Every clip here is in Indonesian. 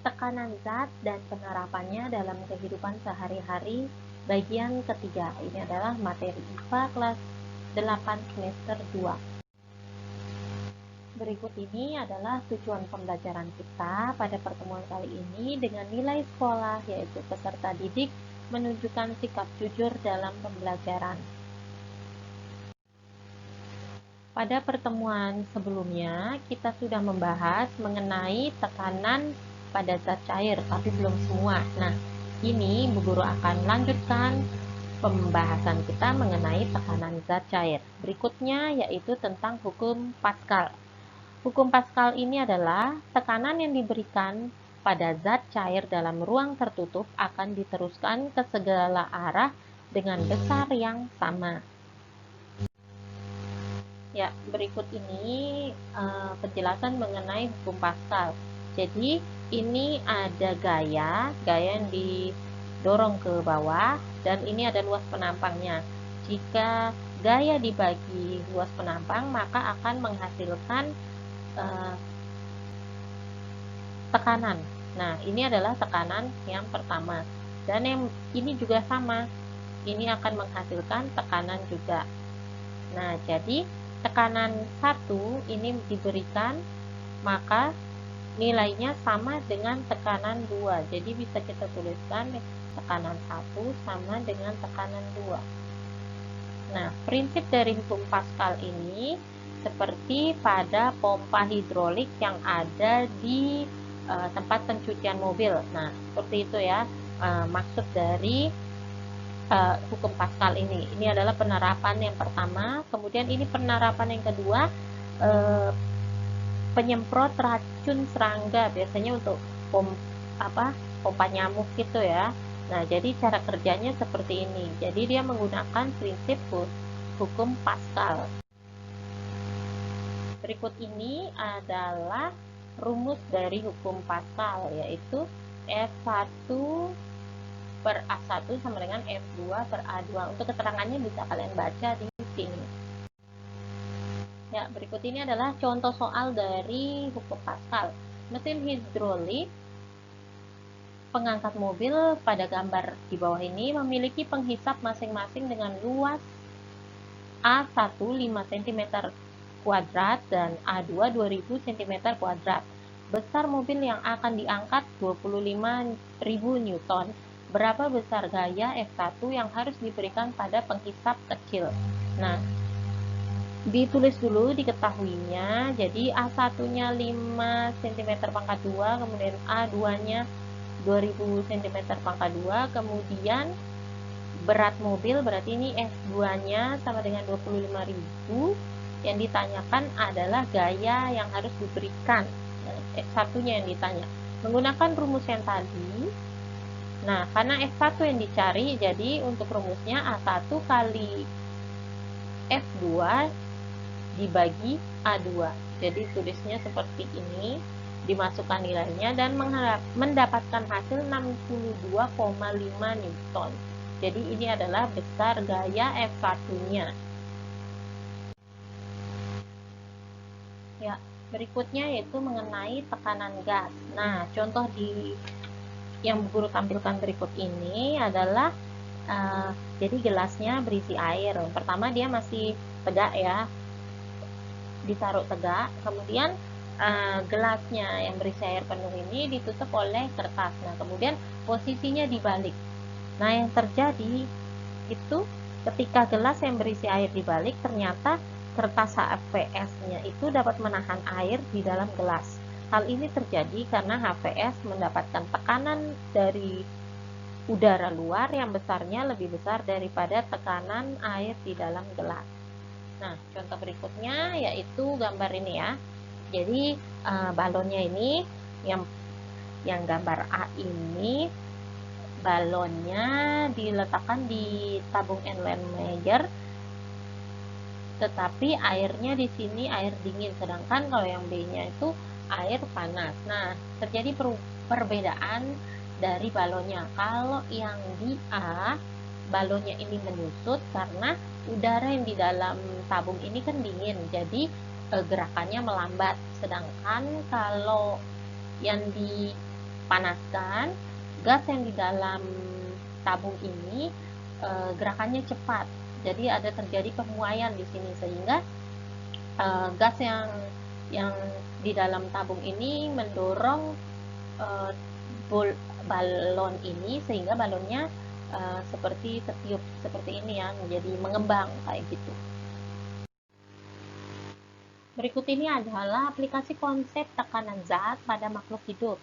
Tekanan zat dan penerapannya dalam kehidupan sehari-hari bagian ketiga. Ini adalah materi IPA kelas 8 semester 2. Berikut ini adalah tujuan pembelajaran kita pada pertemuan kali ini dengan nilai sekolah, yaitu peserta didik menunjukkan sikap jujur dalam pembelajaran. Pada pertemuan sebelumnya, kita sudah membahas mengenai tekanan pada zat cair, tapi belum semua. Nah, ini Bu Guru akan lanjutkan pembahasan kita mengenai tekanan zat cair. Berikutnya yaitu tentang hukum Pascal. Hukum Pascal ini adalah tekanan yang diberikan pada zat cair dalam ruang tertutup akan diteruskan ke segala arah dengan besar yang sama. Ya, berikut ini penjelasan mengenai hukum Pascal. Jadi, ini ada gaya yang didorong ke bawah, dan ini ada luas penampangnya. Jika gaya dibagi luas penampang, maka akan menghasilkan tekanan. Nah, ini adalah tekanan yang pertama. Dan yang ini juga sama. Ini akan menghasilkan tekanan juga. Nah, jadi tekanan 1 ini diberikan, maka nilainya sama dengan tekanan 2. Jadi bisa kita tuliskan tekanan 1 sama dengan tekanan 2. Nah, prinsip dari hukum Pascal ini seperti pada pompa hidrolik yang ada di tempat pencucian mobil. Nah, seperti itu ya maksud dari hukum Pascal ini. Ini adalah penerapan yang pertama, kemudian ini penerapan yang kedua, penyemprot racun serangga, biasanya untuk pompa nyamuk gitu ya. Nah, jadi cara kerjanya seperti ini. Jadi dia menggunakan prinsip hukum Pascal. Berikut ini adalah rumus dari hukum Pascal, yaitu F1 per A1 sama dengan F2 per A2. Untuk keterangannya bisa kalian baca di sini. Ya, berikut ini adalah contoh soal dari hukum Pascal. Mesin hidrolik pengangkat mobil pada gambar di bawah ini memiliki penghisap masing-masing dengan luas A1 5 cm kuadrat dan A2 2000 cm kuadrat. Besar mobil yang akan diangkat 25.000 Newton. Berapa besar gaya F1 yang harus diberikan pada penghisap kecil? Nah, ditulis dulu diketahuinya. Jadi A1-nya 5 cm pangkat 2, kemudian A2-nya 2000 cm pangkat 2, kemudian berat mobil berarti ini F2-nya sama dengan 25.000. Yang ditanyakan adalah gaya yang harus diberikan. Nah, F1-nya yang ditanya. Menggunakan rumus yang tadi. Nah, karena F1 yang dicari, jadi untuk rumusnya A1 kali F2 dibagi A2. Jadi tulisnya seperti ini, dimasukkan nilainya dan mendapatkan hasil 62,5 Newton. Jadi ini adalah besar gaya F1-nya. Ya, berikutnya yaitu mengenai tekanan gas. Nah, contoh yang Bu Guru tampilkan berikut ini adalah jadi gelasnya berisi air. Pertama dia masih tegak ya, ditaruh tegak, kemudian gelasnya yang berisi air penuh ini ditutup oleh kertas. Nah, kemudian posisinya dibalik. Nah, yang terjadi itu ketika gelas yang berisi air dibalik, ternyata kertas HVS-nya itu dapat menahan air di dalam gelas. Hal ini terjadi karena HVS mendapatkan tekanan dari udara luar yang besarnya lebih besar daripada tekanan air di dalam gelas. Nah, contoh berikutnya yaitu gambar ini ya. Jadi balonnya ini yang gambar A ini, balonnya diletakkan di tabung Erlenmeyer, tetapi airnya di sini air dingin, sedangkan kalau yang B-nya itu air panas. Nah, terjadi perbedaan dari balonnya. Kalau yang di A, balonnya ini menyusut karena udara yang di dalam tabung ini kan dingin, jadi gerakannya melambat. Sedangkan kalau yang di panaskan, gas yang di dalam tabung ini gerakannya cepat. Jadi ada terjadi pemuaian di sini sehingga gas yang di dalam tabung ini mendorong balon ini sehingga balonnya seperti tertiup seperti ini ya, menjadi mengembang kayak gitu. Berikut ini adalah aplikasi konsep tekanan zat pada makhluk hidup.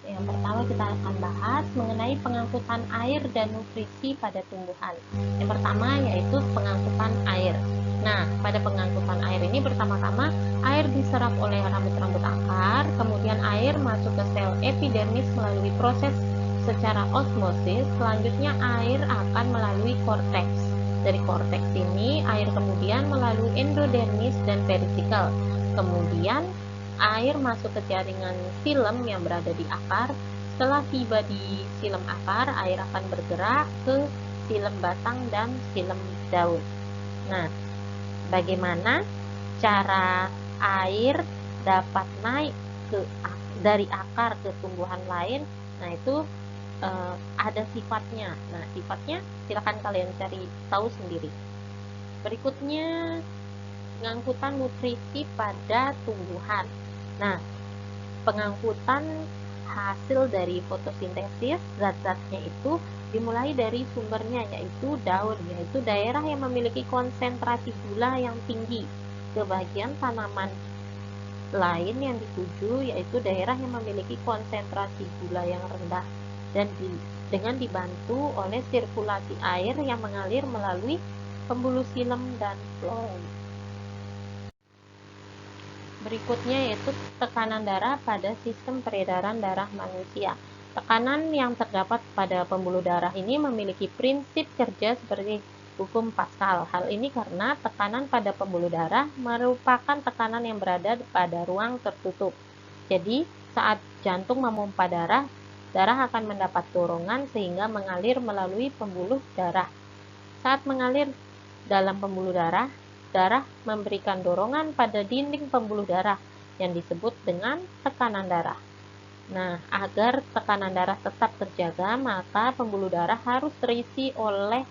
Yang pertama kita akan bahas mengenai pengangkutan air dan nutrisi pada tumbuhan. Yang pertama yaitu pengangkutan air. Nah, pada pengangkutan air ini pertama-tama air diserap oleh rambut-rambut akar, kemudian air masuk ke sel epidermis melalui proses secara osmosis, selanjutnya air akan melalui korteks. Dari korteks ini, air kemudian melalui endodermis dan peristikel. Kemudian, air masuk ke jaringan silem yang berada di akar. Setelah tiba di silem akar, air akan bergerak ke silem batang dan silem daun. Nah, bagaimana cara air dapat naik dari akar ke tumbuhan lain? Nah, itu ada sifatnya. Nah, sifatnya silakan kalian cari tahu sendiri. Berikutnya, pengangkutan nutrisi pada tumbuhan. Nah, pengangkutan hasil dari fotosintesis, zat-zatnya itu dimulai dari sumbernya, yaitu daun, yaitu daerah yang memiliki konsentrasi gula yang tinggi. Ke bagian tanaman lain yang dituju, yaitu daerah yang memiliki konsentrasi gula yang rendah, dan dengan dibantu oleh sirkulasi air yang mengalir melalui pembuluh silem dan floem. Berikutnya yaitu tekanan darah pada sistem peredaran darah manusia. Tekanan yang terdapat pada pembuluh darah ini memiliki prinsip kerja seperti hukum Pascal. Hal ini karena tekanan pada pembuluh darah merupakan tekanan yang berada pada ruang tertutup. Jadi, saat jantung memompa darah, darah akan mendapat dorongan sehingga mengalir melalui pembuluh darah. Saat mengalir dalam pembuluh darah, darah memberikan dorongan pada dinding pembuluh darah yang disebut dengan tekanan darah. Nah, agar tekanan darah tetap terjaga, maka pembuluh darah harus terisi oleh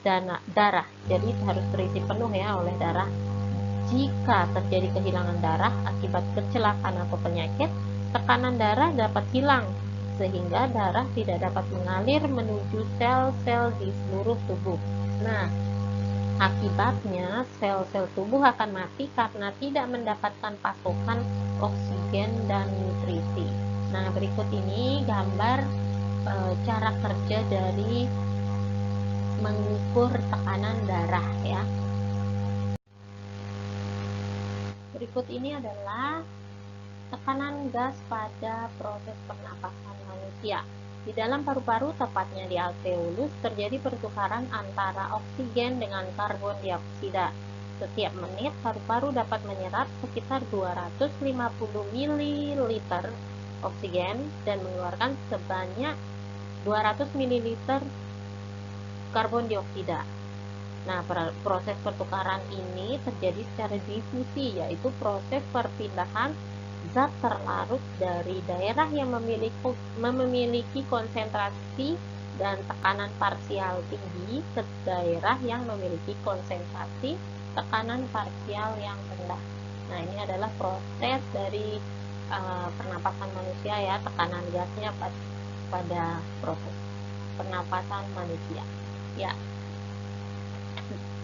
darah. Jadi harus terisi penuh ya oleh darah. Jika terjadi kehilangan darah akibat kecelakaan atau penyakit, tekanan darah dapat hilang sehingga darah tidak dapat mengalir menuju sel-sel di seluruh tubuh. Nah, akibatnya sel-sel tubuh akan mati karena tidak mendapatkan pasokan oksigen dan nutrisi. Nah, berikut ini gambar cara kerja dari mengukur tekanan darah ya. Berikut ini adalah tekanan gas pada proses pernapasan manusia. Di dalam paru-paru, tepatnya di alveolus, terjadi pertukaran antara oksigen dengan karbon dioksida. Setiap menit, paru-paru dapat menyerap sekitar 250 ml oksigen dan mengeluarkan sebanyak 200 ml karbon dioksida. Nah, proses pertukaran ini terjadi secara difusi, yaitu proses perpindahan zat terlarut dari daerah yang memiliki konsentrasi dan tekanan parsial tinggi ke daerah yang memiliki konsentrasi tekanan parsial yang rendah. Nah, ini adalah proses dari pernapasan manusia ya, tekanan gasnya pada proses pernapasan manusia. Ya,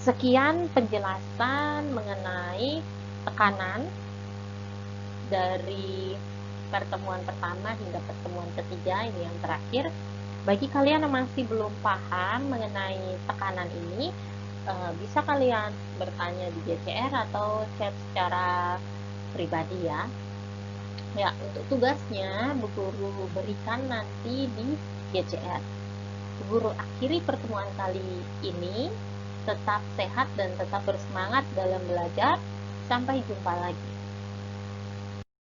sekian penjelasan mengenai tekanan dari pertemuan pertama hingga pertemuan ketiga, ini yang terakhir. Bagi kalian yang masih belum paham mengenai tekanan ini, bisa kalian bertanya di GCR atau chat secara pribadi ya. Ya, untuk tugasnya Bu Guru berikan nanti di GCR. Bu Guru akhiri pertemuan kali ini. Tetap sehat dan tetap bersemangat dalam belajar. Sampai jumpa lagi.